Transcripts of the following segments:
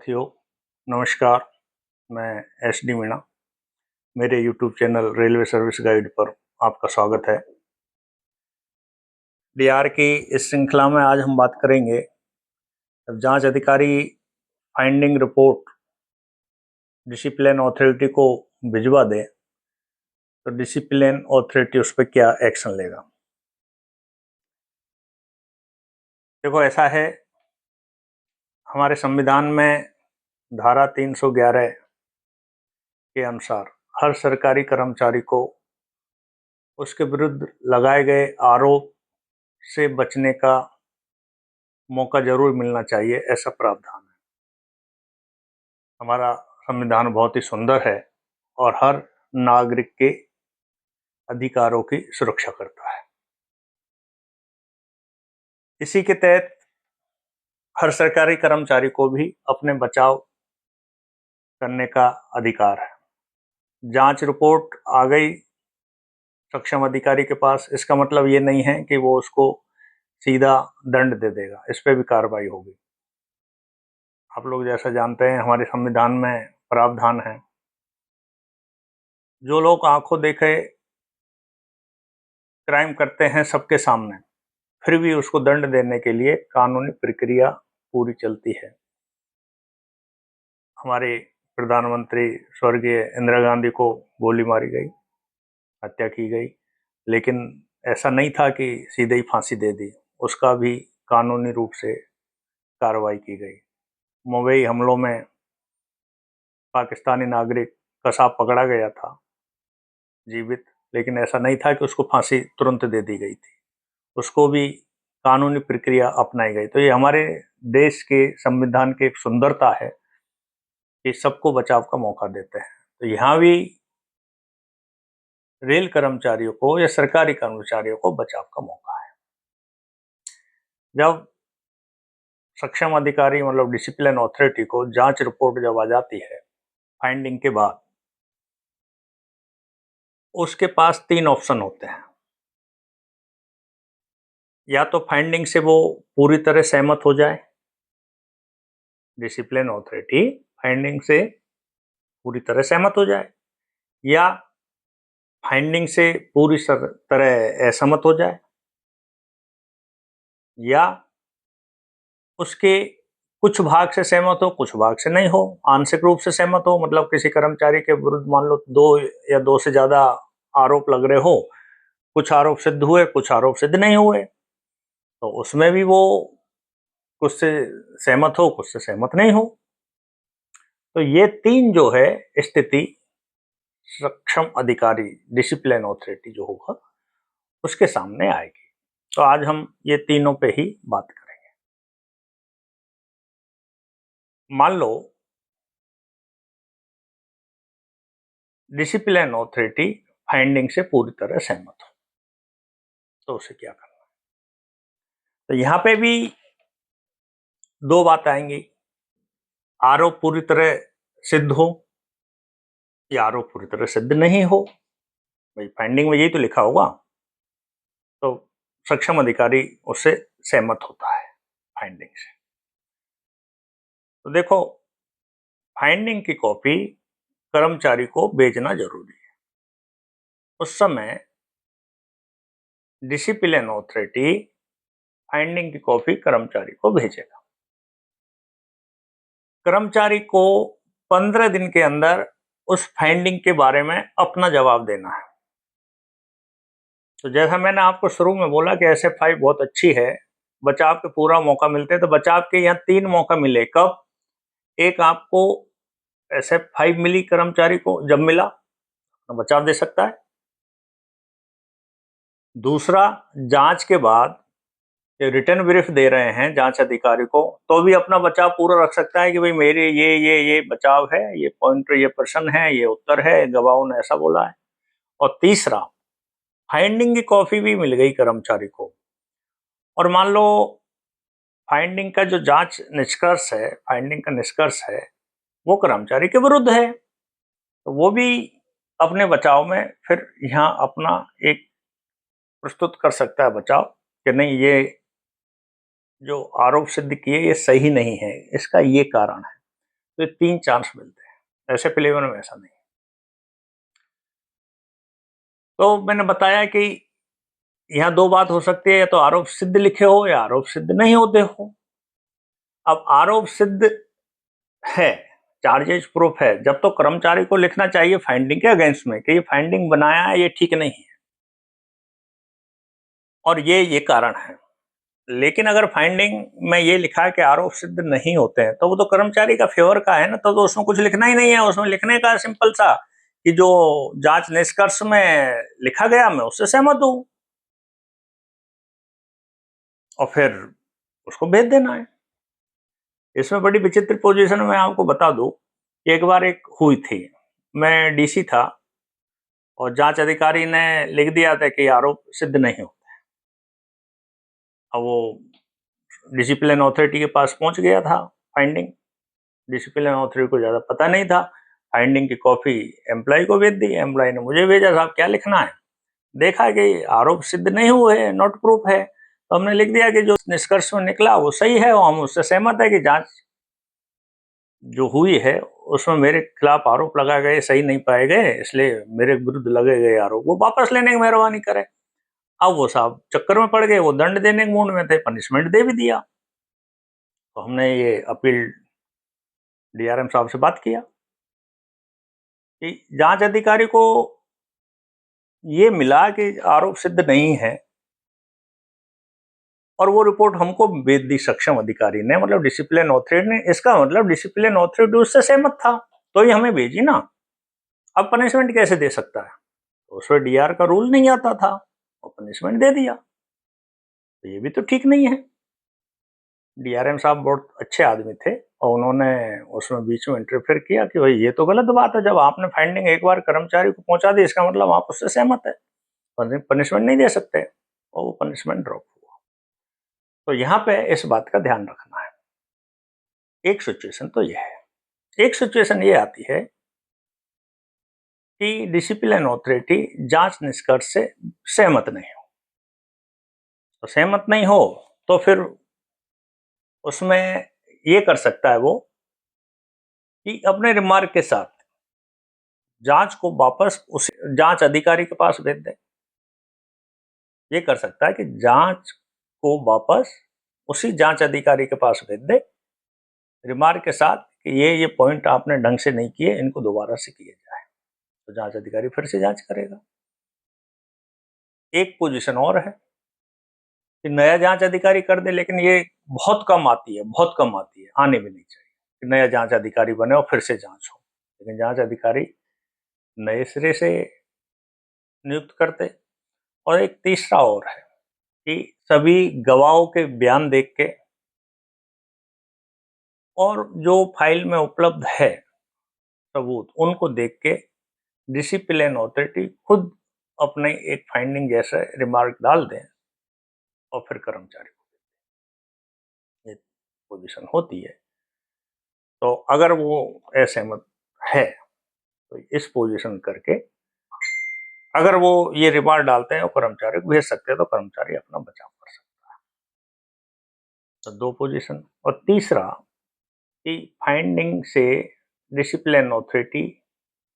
साथियों, नमस्कार। मैं एस डी मीणा, मेरे YouTube channel railway service guide पर आपका स्वागत है। डीआर की इस श्रृंखला में आज हम बात करेंगे, जब जांच अधिकारी फाइंडिंग रिपोर्ट डिसिप्लिन अथॉरिटी को भिजवा दे तो डिसिप्लिन अथॉरिटी उस पर क्या एक्शन लेगा। देखो, ऐसा है, हमारे संविधान में धारा 311 के अनुसार हर सरकारी कर्मचारी को उसके विरुद्ध लगाए गए आरोप से बचने का मौका जरूर मिलना चाहिए, ऐसा प्रावधान है। हमारा संविधान बहुत ही सुंदर है और हर नागरिक के अधिकारों की सुरक्षा करता है। इसी के तहत हर सरकारी कर्मचारी को भी अपने बचाव करने का अधिकार है। जांच रिपोर्ट आ गई सक्षम अधिकारी के पास, इसका मतलब ये नहीं है कि वो उसको सीधा दंड दे देगा, इस पर भी कार्रवाई होगी। आप लोग जैसा जानते हैं, हमारे संविधान में प्रावधान है, जो लोग आंखों देखे क्राइम करते हैं सबके सामने, फिर भी उसको दंड देने के लिए कानूनी प्रक्रिया पूरी चलती है। हमारे प्रधानमंत्री स्वर्गीय इंदिरा गांधी को गोली मारी गई, हत्या की गई, लेकिन ऐसा नहीं था कि सीधे ही फांसी दे दी, उसका भी कानूनी रूप से कार्रवाई की गई। मुंबई हमलों में पाकिस्तानी नागरिक कसाब पकड़ा गया था जीवित, लेकिन ऐसा नहीं था कि उसको फांसी तुरंत दे दी गई थी, उसको भी कानूनी प्रक्रिया अपनाई गई। तो ये हमारे देश के संविधान की एक सुंदरता है कि सबको बचाव का मौका देते हैं। तो यहाँ भी रेल कर्मचारियों को या सरकारी कर्मचारियों को बचाव का मौका है। जब सक्षम अधिकारी मतलब डिसिप्लिन अथॉरिटी को जांच रिपोर्ट जब आ जाती है फाइंडिंग के बाद, उसके पास 3 ऑप्शन होते हैं। या तो फाइंडिंग से वो पूरी तरह सहमत हो जाए, डिसिप्लिन अथॉरिटी फाइंडिंग से पूरी तरह सहमत हो जाए, या फाइंडिंग से पूरी तरह असहमत हो जाए, या उसके कुछ भाग से सहमत हो, कुछ भाग से नहीं हो, आंशिक रूप से सहमत हो। मतलब किसी कर्मचारी के विरुद्ध मान लो 2 या 2 से ज्यादा आरोप लग रहे हो, कुछ आरोप सिद्ध हुए, कुछ आरोप सिद्ध नहीं हुए, तो उसमें भी वो कुछ से सहमत हो, कुछ से सहमत नहीं हो। तो ये 3 जो है स्थिति सक्षम अधिकारी डिसिप्लिन अथॉरिटी जो होगा उसके सामने आएगी। तो आज हम ये तीनों पे ही बात करेंगे। मान लो डिसिप्लिन अथॉरिटी फाइंडिंग से पूरी तरह सहमत हो, तो उसे क्या करना है। तो यहाँ पे भी 2 बात आएंगी, आरोप पूरी तरह सिद्ध हो या आरोप पूरी तरह सिद्ध नहीं हो। भाई फाइंडिंग में यही तो लिखा होगा, तो सक्षम अधिकारी उससे सहमत होता है फाइंडिंग से। तो देखो, फाइंडिंग की कॉपी कर्मचारी को भेजना जरूरी है। उस समय डिसिप्लिन अथॉरिटी फाइंडिंग की कॉपी कर्मचारी को भेजेगा। कर्मचारी को 15 दिन के अंदर उस फाइंडिंग के बारे में अपना जवाब देना है। तो जैसा मैंने आपको शुरू में बोला कि SF5 बहुत अच्छी है, बचाव के पूरा मौका मिलते हैं। तो बचाव के यहाँ 3 मौका मिले। कब? एक, आपको SF5 मिली कर्मचारी को, जब मिला तो बचाव दे सकता है। दूसरा, जांच के बाद रिटर्न ब्रीफ दे रहे हैं जांच अधिकारी को, तो भी अपना बचाव पूरा रख सकता है कि भाई मेरे ये बचाव है, ये पॉइंटर, ये प्रश्न है, ये उत्तर है, गवाहों ने ऐसा बोला है। और तीसरा, फाइंडिंग की कॉपी भी मिल गई कर्मचारी को, और मान लो फाइंडिंग का जो जांच निष्कर्ष है, फाइंडिंग का निष्कर्ष है, वो कर्मचारी के विरुद्ध है, तो वो भी अपने बचाव में फिर यहाँ अपना एक प्रस्तुत कर सकता है बचाव कि नहीं, ये जो आरोप सिद्ध किए ये सही नहीं है, इसका ये कारण है। तो 3 चांस मिलते हैं। ऐसे प्ले 1 में ऐसा नहीं। तो मैंने बताया कि यहाँ 2 बात हो सकती है, या तो आरोप सिद्ध लिखे हो या आरोप सिद्ध नहीं होते हो। अब आरोप सिद्ध है, चार्जेज प्रूफ है, जब तो कर्मचारी को लिखना चाहिए फाइंडिंग के अगेंस्ट में कि ये फाइंडिंग बनाया है, ये ठीक नहीं है और ये कारण है। लेकिन अगर फाइंडिंग में ये लिखा है कि आरोप सिद्ध नहीं होते हैं, तो वो तो कर्मचारी का फेवर का है ना, तो उसमें कुछ लिखना ही नहीं है। उसमें लिखने का सिंपल सा कि जो जांच निष्कर्ष में लिखा गया मैं उससे सहमत हूं, और फिर उसको भेज देना है। इसमें बड़ी विचित्र पोजीशन में आपको बता दूं, एक बार एक हुई थी, मैं डीसी था और जांच अधिकारी ने लिख दिया था कि आरोप सिद्ध नहीं होता। अब वो डिसिप्लिन अथॉरिटी के पास पहुंच गया था फाइंडिंग। डिसिप्लिन अथॉरिटी को ज़्यादा पता नहीं था। फाइंडिंग की कॉपी एम्प्लॉय को भेज दी, एम्प्लॉय ने मुझे भेजा, साहब क्या लिखना है। देखा कि आरोप सिद्ध नहीं हुए, नॉट प्रूफ है, तो हमने लिख दिया कि जो निष्कर्ष में निकला वो सही है और हम उससे सहमत है कि जांच जो हुई है उसमें मेरे खिलाफ आरोप लगाए गए सही नहीं पाए गए, इसलिए मेरे विरुद्ध लगे गए आरोप वो वापस लेने की मेहरबानी करें। अब वो साहब चक्कर में पड़ गए, वो दंड देने के मूड में थे, पनिशमेंट दे भी दिया। तो हमने ये अपील डीआरएम साहब से बात किया कि जांच अधिकारी को ये मिला कि आरोप सिद्ध नहीं है और वो रिपोर्ट हमको भेज दी सक्षम अधिकारी ने, मतलब डिसिप्लिन अथॉरिटी ने। इसका मतलब डिसिप्लिन अथॉरिटी उससे सहमत था तो ही हमें भेजी ना। अब पनिशमेंट कैसे दे सकता है? तो उसमें डीआर का रूल नहीं आता था और पनिशमेंट दे दिया, तो ये भी तो ठीक नहीं है। डीआरएम साहब बहुत अच्छे आदमी थे और उन्होंने उसमें बीच में इंटरफेयर किया कि भाई ये तो गलत बात है, जब आपने फाइंडिंग एक बार कर्मचारी को पहुंचा दी इसका मतलब आप उससे सहमत है, पनिशमेंट नहीं दे सकते, और वो पनिशमेंट ड्रॉप हुआ। तो यहाँ पे इस बात का ध्यान रखना है। एक सिचुएशन तो ये है, एक सिचुएशन ये आती है कि डिसिप्लिन अथॉरिटी जांच निष्कर्ष से सहमत नहीं हो। तो सहमत नहीं हो तो फिर उसमें ये कर सकता है वो कि अपने रिमार्क के साथ जांच को वापस उस जांच अधिकारी के पास भेज दे। ये कर सकता है कि जांच को वापस उसी जांच अधिकारी के पास भेज दे, रिमार्क के साथ कि ये पॉइंट आपने ढंग से नहीं किए, इनको दोबारा से किए जाए। तो जांच अधिकारी फिर से जांच करेगा। एक पोजीशन और है कि नया जांच अधिकारी कर दे, लेकिन ये बहुत कम आती है, बहुत कम आती है, आने भी नहीं चाहिए कि नया जांच अधिकारी बने और फिर से जांच हो। लेकिन जांच अधिकारी नए सिरे से नियुक्त करते। और एक तीसरा और है कि सभी गवाहों के बयान देख के और जो फाइल में उपलब्ध है सबूत उनको देख के डिसिप्लिन अथॉरिटी खुद अपने एक फाइंडिंग जैसे रिमार्क डाल दें और फिर कर्मचारी को, ये पोजीशन होती है। तो अगर वो असहमत है तो इस पोजीशन करके अगर वो ये रिमार्क डालते हैं और कर्मचारी को भेज सकते हैं तो कर्मचारी अपना बचाव कर सकता है। तो 2 पोजीशन। और तीसरा कि फाइंडिंग से डिसिप्लिन अथॉरिटी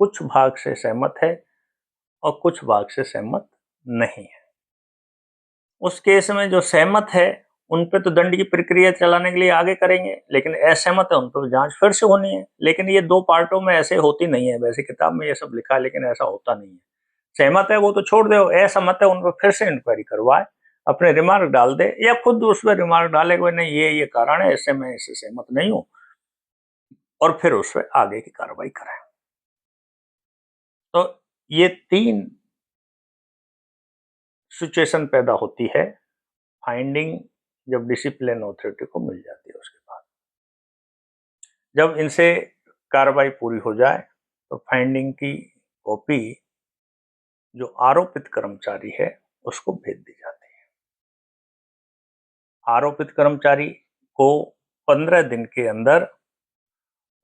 कुछ भाग से सहमत है और कुछ भाग से सहमत नहीं है। उस केस में जो सहमत है उन पे तो दंड की प्रक्रिया चलाने के लिए आगे करेंगे, लेकिन असहमत है उन पर जांच फिर से होनी है। लेकिन ये 2 पार्टों में ऐसे होती नहीं है, वैसे किताब में ये सब लिखा है लेकिन ऐसा होता नहीं है। सहमत है वो तो छोड़ दो, असहमत है उन पर फिर से इंक्वायरी करवाए, अपने रिमार्क डाल दे या खुद उस पर रिमार्क डाले कि नहीं ये कारण है, इससे मैं इससे सहमत नहीं हूँ, और फिर उस पर आगे की कार्रवाई करें। तो ये 3 सिचुएशन पैदा होती है फाइंडिंग जब डिसिप्लिन अथॉरिटी को मिल जाती है। उसके बाद जब इनसे कार्रवाई पूरी हो जाए तो फाइंडिंग की कॉपी जो आरोपित कर्मचारी है उसको भेज दी जाती है। आरोपित कर्मचारी को 15 दिन के अंदर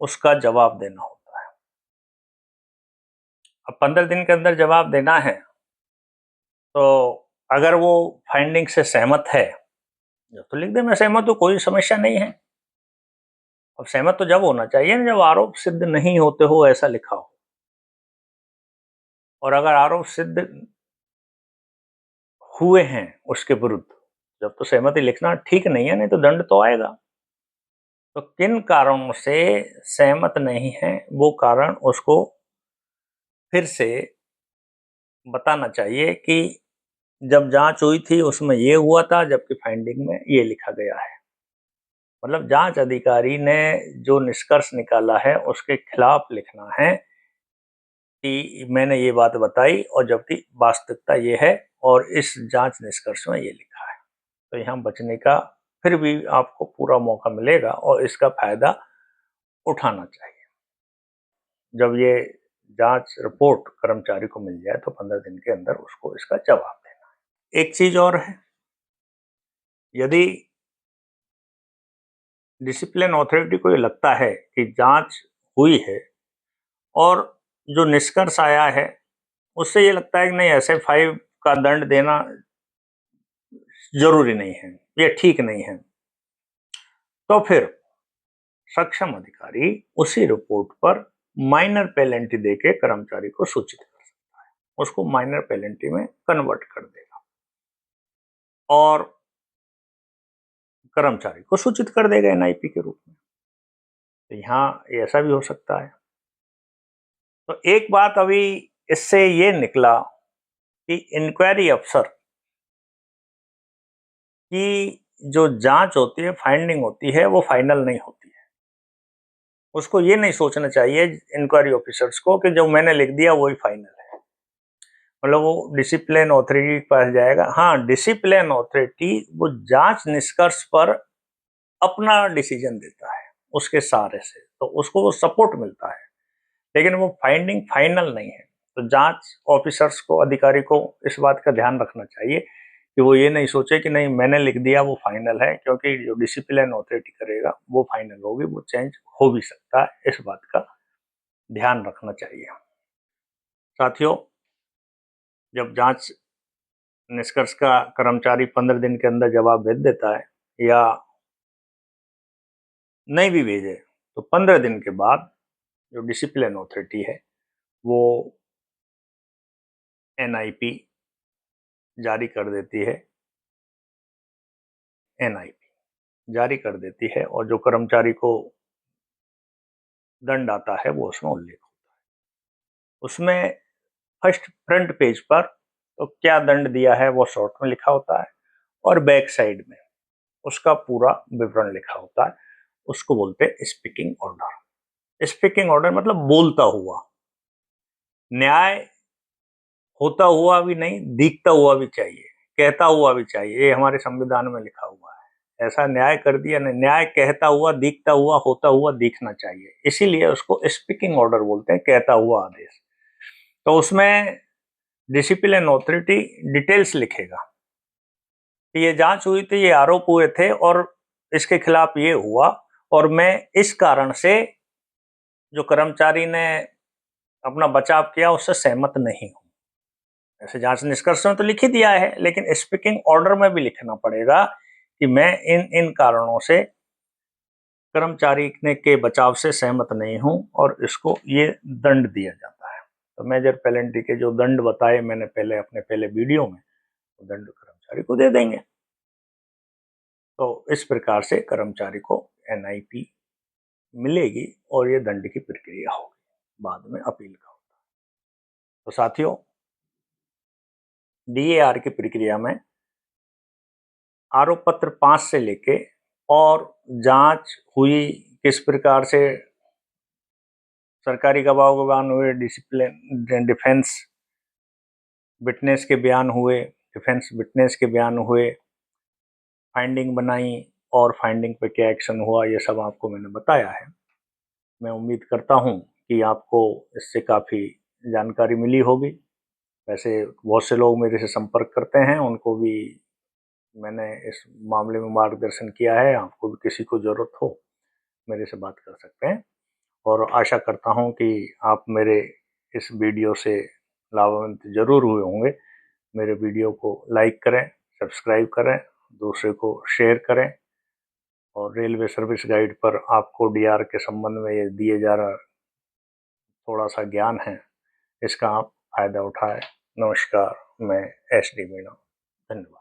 उसका जवाब देना होता है। अब 15 दिन के अंदर जवाब देना है, तो अगर वो फाइंडिंग से सहमत है तो लिख दे मैं सहमत हूँ, कोई समस्या नहीं है। अब सहमत तो जब होना चाहिए ना जब आरोप सिद्ध नहीं होते हो ऐसा लिखा हो, और अगर आरोप सिद्ध हुए हैं उसके विरुद्ध, जब तो सहमति लिखना ठीक नहीं है, नहीं तो दंड तो आएगा। तो किन कारणों से सहमत नहीं है वो कारण उसको फिर से बताना चाहिए कि जब जांच हुई थी उसमें ये हुआ था, जबकि फाइंडिंग में ये लिखा गया है। मतलब जांच अधिकारी ने जो निष्कर्ष निकाला है उसके खिलाफ लिखना है कि मैंने ये बात बताई और जबकि वास्तविकता ये है और इस जांच निष्कर्ष में ये लिखा है। तो यहाँ बचने का फिर भी आपको पूरा मौका मिलेगा और इसका फायदा उठाना चाहिए। जब ये जांच रिपोर्ट कर्मचारी को मिल जाए तो 15 दिन के अंदर उसको इसका जवाब देना है। एक चीज और है, यदि डिसिप्लिन अथॉरिटी को ये लगता है कि जांच हुई है और जो निष्कर्ष आया है उससे ये लगता है कि नहीं SF5 का दंड देना जरूरी नहीं है, ये ठीक नहीं है, तो फिर सक्षम अधिकारी उसी रिपोर्ट पर माइनर पेनल्टी देके कर्मचारी को सूचित कर सकता है, उसको माइनर पेनल्टी में कन्वर्ट कर देगा और कर्मचारी को सूचित कर देगा NIP के रूप में। तो यहाँ ऐसा भी हो सकता है। तो एक बात अभी इससे ये निकला कि इंक्वायरी अफसर की जो जांच होती है, फाइंडिंग होती है, वो फाइनल नहीं होती है। उसको ये नहीं सोचना चाहिए इंक्वायरी ऑफिसर्स को कि जो मैंने लिख दिया वही फाइनल है, मतलब वो डिसिप्लिन अथॉरिटी के पास जाएगा। हाँ, डिसिप्लिन अथॉरिटी वो जांच निष्कर्ष पर अपना डिसीजन देता है उसके सहारे से, तो उसको वो सपोर्ट मिलता है, लेकिन वो फाइंडिंग फाइनल नहीं है। तो जांच ऑफिसर्स को, अधिकारी को इस बात का ध्यान रखना चाहिए कि वो ये नहीं सोचे कि नहीं मैंने लिख दिया वो फाइनल है, क्योंकि जो डिसिप्लिन अथॉरिटी करेगा वो फाइनल होगी, वो चेंज हो भी सकता है। इस बात का ध्यान रखना चाहिए। साथियों, जब जांच निष्कर्ष का कर्मचारी 15 दिन के अंदर जवाब भेज देता है या नहीं भी भेजे तो 15 दिन के बाद जो डिसिप्लिन अथॉरिटी है वो NIP जारी कर देती है, NIP जारी कर देती है और जो कर्मचारी को दंड आता है वो उसमें उल्लेख होता है। उसमें फर्स्ट फ्रंट पेज पर तो क्या दंड दिया है वो शॉर्ट में लिखा होता है और बैक साइड में उसका पूरा विवरण लिखा होता है। उसको बोलते हैं स्पीकिंग ऑर्डर। स्पीकिंग ऑर्डर मतलब बोलता हुआ, न्याय होता हुआ भी नहीं, दिखता हुआ भी चाहिए, कहता हुआ भी चाहिए, ये हमारे संविधान में लिखा हुआ है। ऐसा न्याय कर दिया नहीं, न्याय कहता हुआ, दिखता हुआ, होता हुआ दिखना चाहिए, इसीलिए उसको स्पीकिंग ऑर्डर बोलते हैं, कहता हुआ आदेश। तो उसमें डिसिप्लिन अथॉरिटी डिटेल्स लिखेगा कि ये जांच हुई थी, ये आरोप हुए थे और इसके खिलाफ ये हुआ और मैं इस कारण से जो कर्मचारी ने अपना बचाव किया उससे सहमत नहीं हूं। ऐसे जांच निष्कर्ष में तो लिख ही दिया है, लेकिन स्पीकिंग ऑर्डर में भी लिखना पड़ेगा कि मैं इन इन कारणों से कर्मचारी के बचाव से सहमत नहीं हूं और इसको ये दंड दिया जाता है। तो मेजर पेनल्टी के जो दंड बताए मैंने पहले अपने पहले वीडियो में, तो दंड कर्मचारी को दे देंगे। तो इस प्रकार से कर्मचारी को NIP मिलेगी और ये दंड की प्रक्रिया होगी, बाद में अपील का होता है। तो साथियों, DAR की प्रक्रिया में आरोप पत्र 5 से लेके और जांच हुई किस प्रकार से, सरकारी गवाह बयान हुए, डिसिप्लिन डिफेंस विटनेस के बयान हुए, डिफेंस विटनेस के बयान हुए, फाइंडिंग बनाई और फाइंडिंग पे क्या एक्शन हुआ, ये सब आपको मैंने बताया है। मैं उम्मीद करता हूँ कि आपको इससे काफ़ी जानकारी मिली होगी। वैसे बहुत से लोग मेरे से संपर्क करते हैं, उनको भी मैंने इस मामले में मार्गदर्शन किया है। आपको भी किसी को ज़रूरत हो मेरे से बात कर सकते हैं और आशा करता हूँ कि आप मेरे इस वीडियो से लाभान्वित जरूर हुए होंगे। मेरे वीडियो को लाइक करें, सब्सक्राइब करें, दूसरे को शेयर करें और रेलवे सर्विस गाइड पर आपको डीआर के संबंध में ये दिए जा रहा थोड़ा सा ज्ञान है, इसका आप फायदा उठाएं। नमस्कार, मैं एस डी मीणा। धन्यवाद।